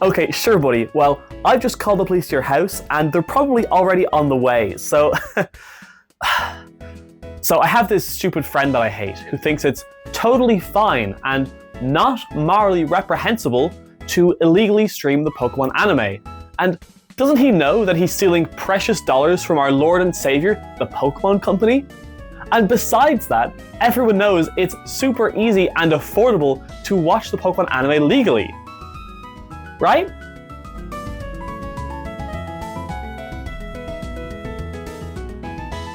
Okay, sure, buddy. Well, I've just called the police to your house, and they're probably already on the way, so... So I have this stupid friend that I hate, who thinks it's totally fine and not morally reprehensible to illegally stream the Pokemon anime. And doesn't he know that he's stealing precious dollars from our Lord and Savior, the Pokemon Company? And besides that, everyone knows it's super easy and affordable to watch the Pokemon anime legally. Right?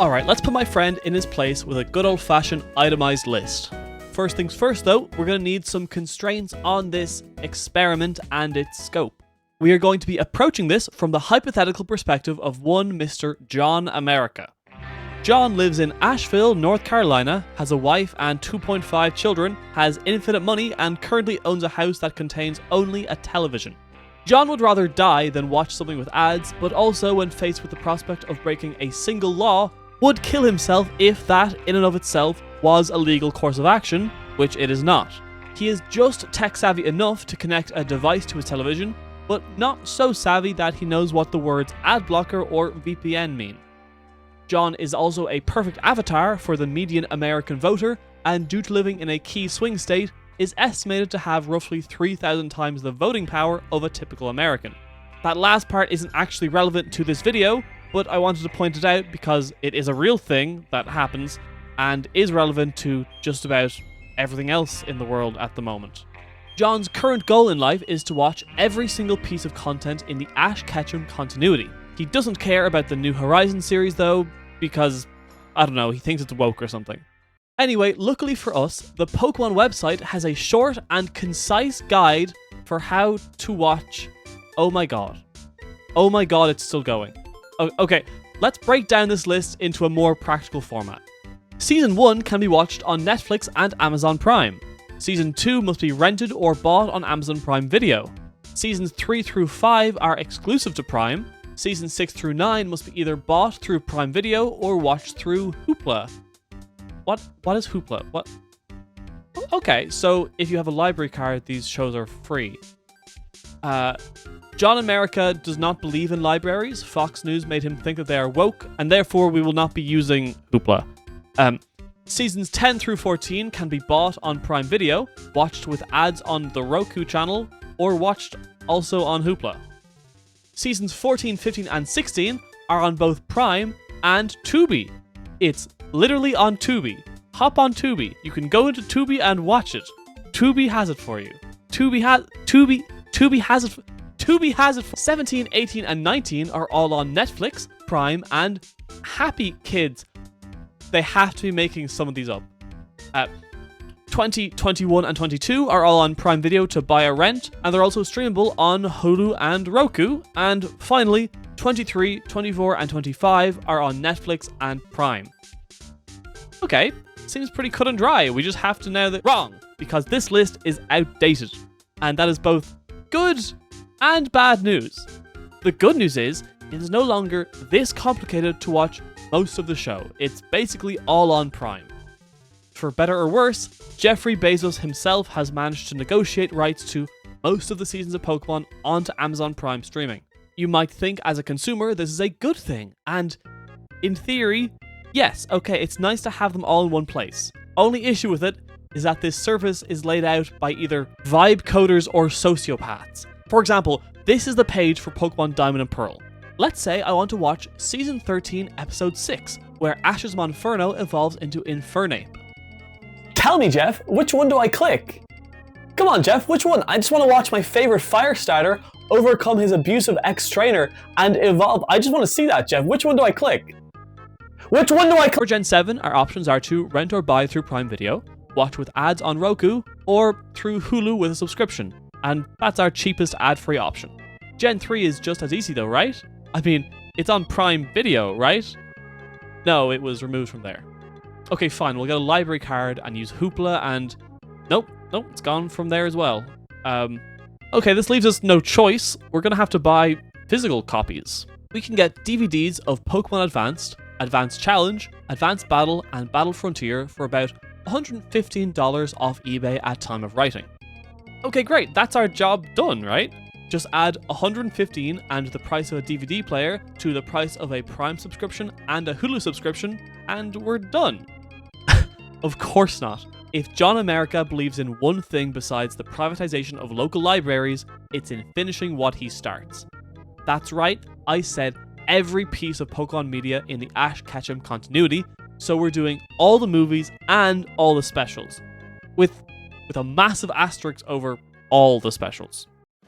Alright, let's put my friend in his place with a good old-fashioned itemized list. First things first though, we're going to need some constraints on this experiment and its scope. We are going to be approaching this from the hypothetical perspective of one Mr. John America. John lives in Asheville, North Carolina, has a wife and 2.5 children, has infinite money, and currently owns a house that contains only a television. John would rather die than watch something with ads, but also when faced with the prospect of breaking a single law, would kill himself if that, in and of itself, was a legal course of action, which it is not. He is just tech-savvy enough to connect a device to his television, but not so savvy that he knows what the words adblocker or VPN mean. John is also a perfect avatar for the median American voter, and due to living in a key swing state, is estimated to have roughly 3,000 times the voting power of a typical American. That last part isn't actually relevant to this video, but I wanted to point it out because it is a real thing that happens and is relevant to just about everything else in the world at the moment. John's current goal in life is to watch every single piece of content in the Ash Ketchum continuity. He doesn't care about the New Horizons series though, because, I don't know, he thinks it's woke or something. Anyway, luckily for us, the Pokemon website has a short and concise guide for how to watch... Oh my god, it's still going. Okay, let's break down this list into a more practical format. Season 1 can be watched on Netflix and Amazon Prime. Season 2 must be rented or bought on Amazon Prime Video. Seasons 3 through 5 are exclusive to Prime. Seasons 6 through 9 must be either bought through Prime Video or watched through Hoopla. What is Hoopla? What? Okay, so if you have a library card, these shows are free. John America does not believe in libraries. Fox News made him think that they are woke, and therefore we will not be using Hoopla. Seasons 10 through 14 can be bought on Prime Video, watched with ads on the Roku channel, or watched also on Hoopla. Seasons 14, 15, and 16 are on both Prime and Tubi. It's literally on Tubi. Hop on Tubi. You can go into Tubi and watch it. Tubi has it for you. Tubi has it. Tubi has it. 17, 18, and 19 are all on Netflix, Prime, and Happy Kids. They have to be making some of these up. 20, 21, and 22 are all on Prime Video to buy or rent, and they're also streamable on Hulu and Roku. And finally, 23, 24, and 25 are on Netflix and Prime. Okay, seems pretty cut and dry. We just have to know that wrong, because this list is outdated. And that is both good and bad news. The good news is, it is no longer this complicated to watch most of the show. It's basically all on Prime. For better or worse, Jeffrey Bezos himself has managed to negotiate rights to most of the seasons of Pokemon onto Amazon Prime streaming. You might think as a consumer this is a good thing, and in theory, yes, okay, it's nice to have them all in one place. Only issue with it is that this service is laid out by either vibe coders or sociopaths. For example, this is the page for Pokemon Diamond and Pearl. Let's say I want to watch Season 13, Episode 6, where Ash's Monferno evolves into Infernape. Tell me, Jeff, which one do I click? Come on, Jeff, which one? I just want to watch my favorite fire starter overcome his abusive ex-trainer and evolve. I just want to see that, Jeff. Which one do I click? Which one do I click? For Gen 7, our options are to rent or buy through Prime Video, watch with ads on Roku, or through Hulu with a subscription. And that's our cheapest ad-free option. Gen 3 is just as easy though, right? I mean, it's on Prime Video, right? No, it was removed from there. Okay, fine, we'll get a library card and use Hoopla and... Nope, it's gone from there as well. Okay, this leaves us no choice. We're gonna have to buy physical copies. We can get DVDs of Pokemon Advanced, Advanced Challenge, Advanced Battle, and Battle Frontier for about $115 off eBay at time of writing. Okay, great, that's our job done, right? Just add 115 and the price of a DVD player to the price of a Prime subscription and a Hulu subscription, and we're done. Of course not. If John America believes in one thing besides the privatization of local libraries, it's in finishing what he starts. That's right, I said every piece of Pokemon media in the Ash Ketchum continuity, so we're doing all the movies and all the specials, with a massive asterisk over all the specials.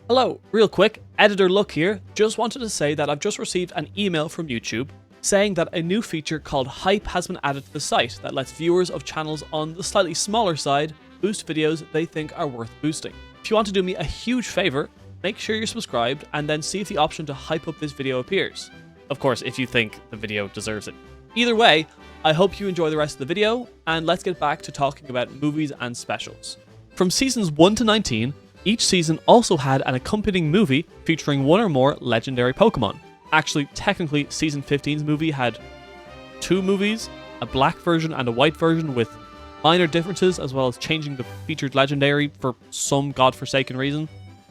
Hello, real quick, Editor Luck here. Just wanted to say that I've just received an email from YouTube saying that a new feature called Hype has been added to the site that lets viewers of channels on the slightly smaller side boost videos they think are worth boosting. If you want to do me a huge favor, make sure you're subscribed and then see if the option to hype up this video appears. Of course, if you think the video deserves it. Either way, I hope you enjoy the rest of the video, and let's get back to talking about movies and specials. From seasons 1 to 19, each season also had an accompanying movie featuring one or more legendary Pokemon. Actually, technically, season 15's movie had 2 movies, a black version and a white version with minor differences, as well as changing the featured legendary for some godforsaken reason.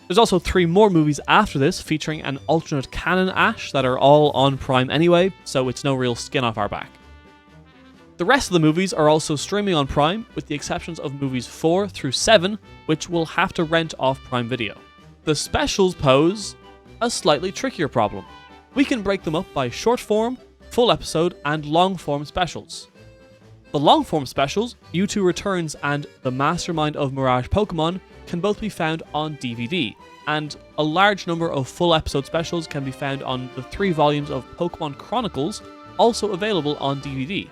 There's also 3 more movies after this featuring an alternate canon Ash that are all on Prime anyway, so it's no real skin off our back. The rest of the movies are also streaming on Prime, with the exceptions of movies 4 through 7, which we'll have to rent off Prime Video. The specials pose a slightly trickier problem. We can break them up by short form, full episode, and long form specials. The long form specials, Mewtwo Returns and The Mastermind of Mirage Pokemon, can both be found on DVD, and a large number of full episode specials can be found on the 3 volumes of Pokemon Chronicles, also available on DVD.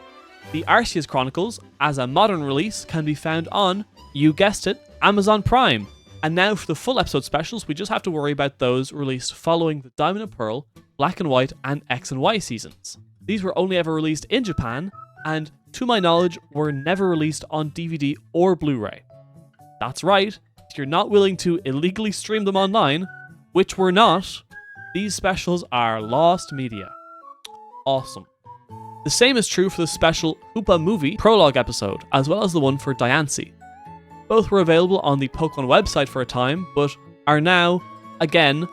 The Arceus Chronicles, as a modern release, can be found on, you guessed it, Amazon Prime. And now for the full episode specials, we just have to worry about those released following the Diamond and Pearl, Black and White, and X and Y seasons. These were only ever released in Japan, and to my knowledge, were never released on DVD or Blu-ray. That's right, if you're not willing to illegally stream them online, which we're not, these specials are lost media. Awesome. The same is true for the special Hoopa movie prologue episode, as well as the one for Diancie. Both were available on the Pokemon website for a time, but are now, again,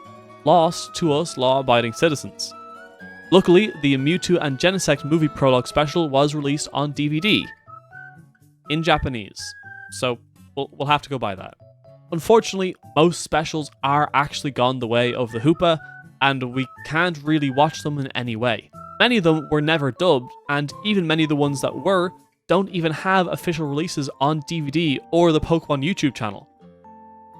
lost to us law-abiding citizens. Luckily, the Mewtwo and Genesect movie prologue special was released on DVD. In Japanese, so we'll have to go by that. Unfortunately, most specials are actually gone the way of the Hoopa, and we can't really watch them in any way. Many of them were never dubbed, and even many of the ones that were don't even have official releases on DVD or the Pokemon YouTube channel.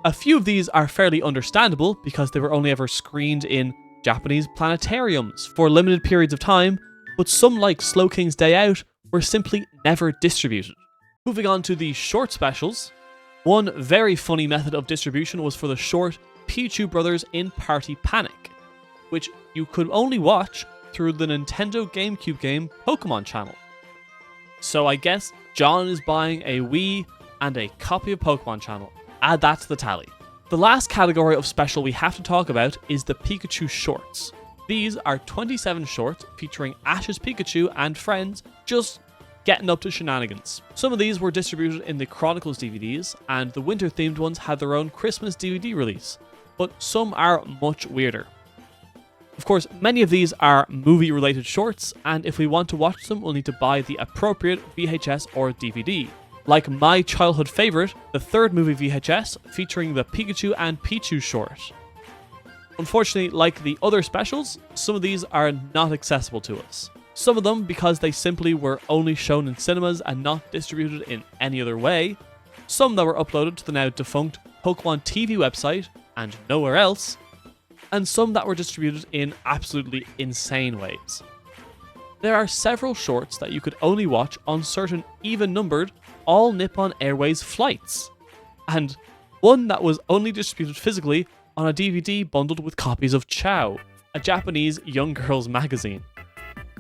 A few of these are fairly understandable because they were only ever screened in Japanese planetariums for limited periods of time, but some like Slowking's Day Out were simply never distributed. Moving on to the short specials, one very funny method of distribution was for the short Pichu Brothers in Party Panic, which you could only watch through the Nintendo GameCube game Pokemon channel. So I guess John is buying a Wii and a copy of Pokemon channel. Add that to the tally. The last category of special we have to talk about is the Pikachu shorts. These are 27 shorts featuring Ash's Pikachu and friends just getting up to shenanigans. Some of these were distributed in the Chronicles DVDs, and the winter themed ones had their own Christmas DVD release, but some are much weirder. Of course, many of these are movie-related shorts, and if we want to watch them, we'll need to buy the appropriate VHS or DVD. Like my childhood favourite, the third movie VHS, featuring the Pikachu and Pichu short. Unfortunately, like the other specials, some of these are not accessible to us. Some of them because they simply were only shown in cinemas and not distributed in any other way. Some that were uploaded to the now defunct Pokemon TV website and nowhere else. And some that were distributed in absolutely insane ways. There are several shorts that you could only watch on certain even-numbered All Nippon Airways flights, and one that was only distributed physically on a DVD bundled with copies of Chow, a Japanese young girls magazine.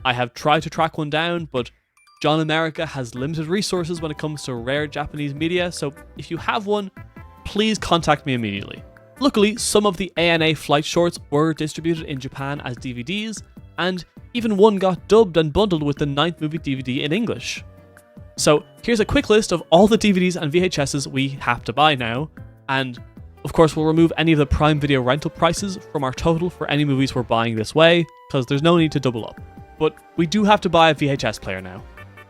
I have tried to track one down, but John America has limited resources when it comes to rare Japanese media, so if you have one, please contact me immediately. Luckily, some of the ANA flight shorts were distributed in Japan as DVDs, and even one got dubbed and bundled with the 9th movie DVD in English. So here's a quick list of all the DVDs and VHSs we have to buy now, and Of course, we'll remove any of the Prime Video rental prices from our total for any movies we're buying this way, because there's no need to double up. But we do have to buy a VHS player now.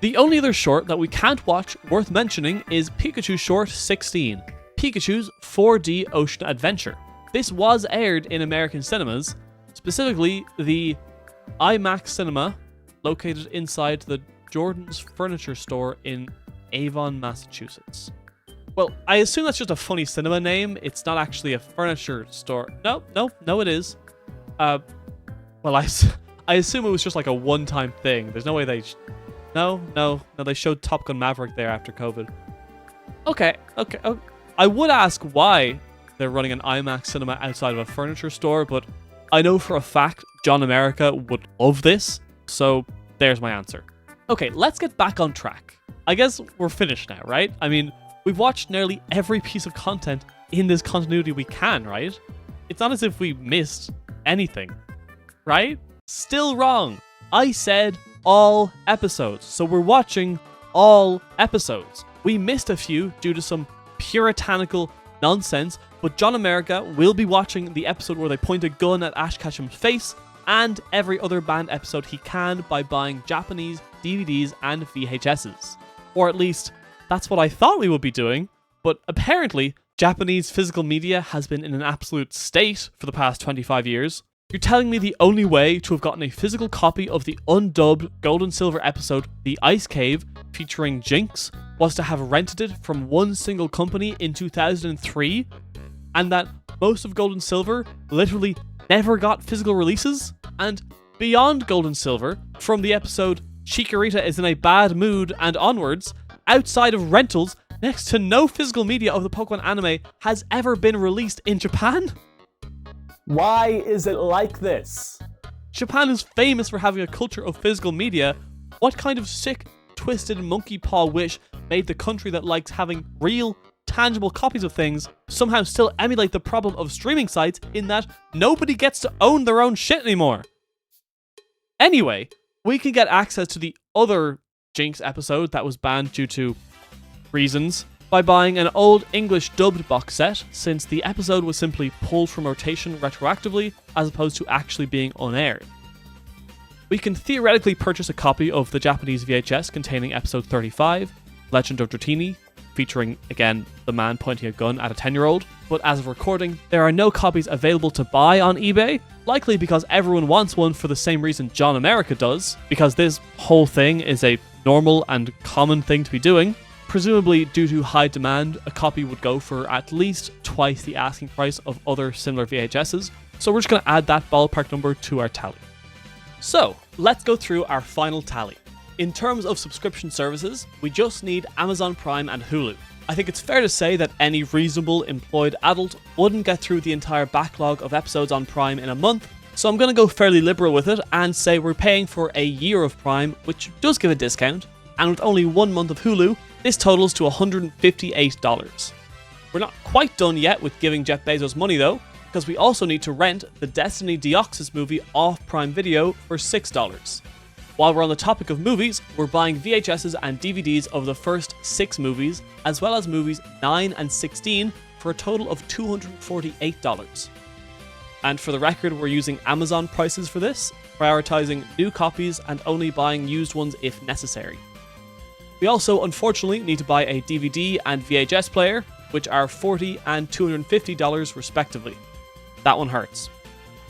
The only other short that we can't watch worth mentioning is Pikachu Short 16, Pikachu's 4D Ocean Adventure. This was aired in American cinemas, specifically the IMAX cinema located inside the Jordan's Furniture Store in Avon, Massachusetts. Well, I assume that's just a funny cinema name. It's not actually a furniture store. No, it is. Well, I assume it was just like a one-time thing. There's no way they... No, they showed Top Gun Maverick there after COVID. Okay. I would ask why they're running an IMAX cinema outside of a furniture store, but I know for a fact John America would love this, so there's my answer. Okay, let's get back on track. I guess we're finished now, right? I mean, we've watched nearly every piece of content in this continuity we can, right? It's not as if we missed anything, right? Still wrong. I said all episodes, so we're watching all episodes. We missed a few due to some puritanical nonsense, but John America will be watching the episode where they point a gun at Ash Ketchum's face and every other band episode he can by buying Japanese DVDs and VHSs. Or at least, that's what I thought we would be doing, but apparently, Japanese physical media has been in an absolute state for the past 25 years. You're telling me the only way to have gotten a physical copy of the undubbed Gold and Silver episode, The Ice Cave, featuring Jinx, was to have rented it from one single company in 2003, and that most of Gold and Silver literally never got physical releases? And beyond Gold and Silver, from the episode Chikorita is in a bad mood and onwards, outside of rentals, next to no physical media of the Pokemon anime has ever been released in Japan? Why is it like this? Japan is famous for having a culture of physical media. What kind of sick, twisted monkey paw wish made the country that likes having real, tangible copies of things somehow still emulate the problem of streaming sites in that nobody gets to own their own shit anymore? Anyway, we can get access to the other Jinx episode that was banned due to reasons by buying an old English dubbed box set, since the episode was simply pulled from rotation retroactively as opposed to actually being unaired. We can theoretically purchase a copy of the Japanese VHS containing episode 35, Legend of Dratini, featuring, again, the man pointing a gun at a 10-year-old, but as of recording, there are no copies available to buy on eBay, likely because everyone wants one for the same reason John America does, because this whole thing is a normal and common thing to be doing. Presumably, due to high demand, a copy would go for at least twice the asking price of other similar VHSs, so we're just going to add that ballpark number to our tally. So, let's go through our final tally. In terms of subscription services, we just need Amazon Prime and Hulu. I think it's fair to say that any reasonable employed adult wouldn't get through the entire backlog of episodes on Prime in a month, so I'm going to go fairly liberal with it and say we're paying for a year of Prime, which does give a discount, and with only 1 month of Hulu, this totals to $158. We're not quite done yet with giving Jeff Bezos money though, because we also need to rent the Destiny Deoxys movie off Prime Video for $6. While we're on the topic of movies, we're buying VHSs and DVDs of the first 6 movies, as well as movies 9 and 16 for a total of $248. And for the record, we're using Amazon prices for this, prioritizing new copies and only buying used ones if necessary. We also, unfortunately, need to buy a DVD and VHS player, which are $40 and $250 respectively. That one hurts.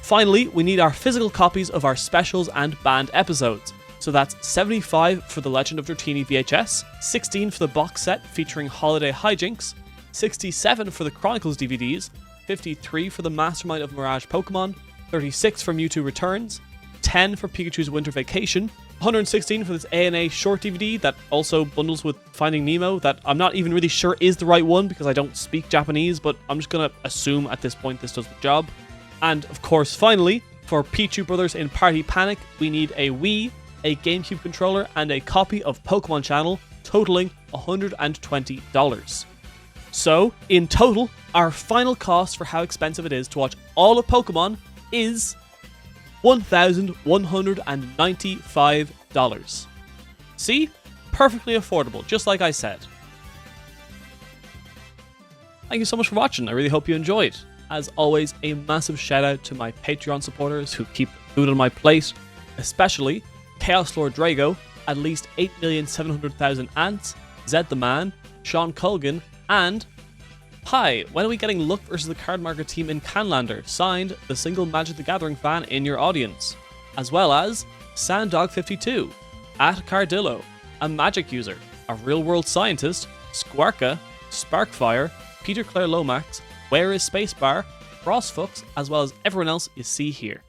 Finally, we need our physical copies of our specials and banned episodes. So that's 75 for the Legend of Dratini VHS, 16 for the box set featuring Holiday Hijinks, 67 for the Chronicles DVDs, 53 for the Mastermind of Mirage Pokemon, 36 for Mewtwo Returns, 10 for Pikachu's Winter Vacation, 116 for this A&A short DVD that also bundles with Finding Nemo that I'm not even really sure is the right one because I don't speak Japanese, but I'm just gonna assume at this point this does the job. And of course, finally, for Pichu Brothers in Party Panic, we need a Wii, a GameCube controller, and a copy of Pokemon Channel, totaling $120. So, in total, our final cost for how expensive it is to watch all of Pokemon is $1,195. See? Perfectly affordable, just like I said. Thank you so much for watching. I really hope you enjoyed. As always, a massive shout out to my Patreon supporters who keep food on my plate, especially Chaos Lord Drago, at least 8,700,000 ants, Zed the Man, Sean Colgan, and Hi, when are we getting Luck versus the Card Market team in Canlander? Signed, the single Magic the Gathering fan in your audience. As well as Sanddog52, at Cardillo, a Magic user, a real world scientist, Squarka, Sparkfire, Peter Clare Lomax, Where is Spacebar, Frostfucks, as well as everyone else you see here.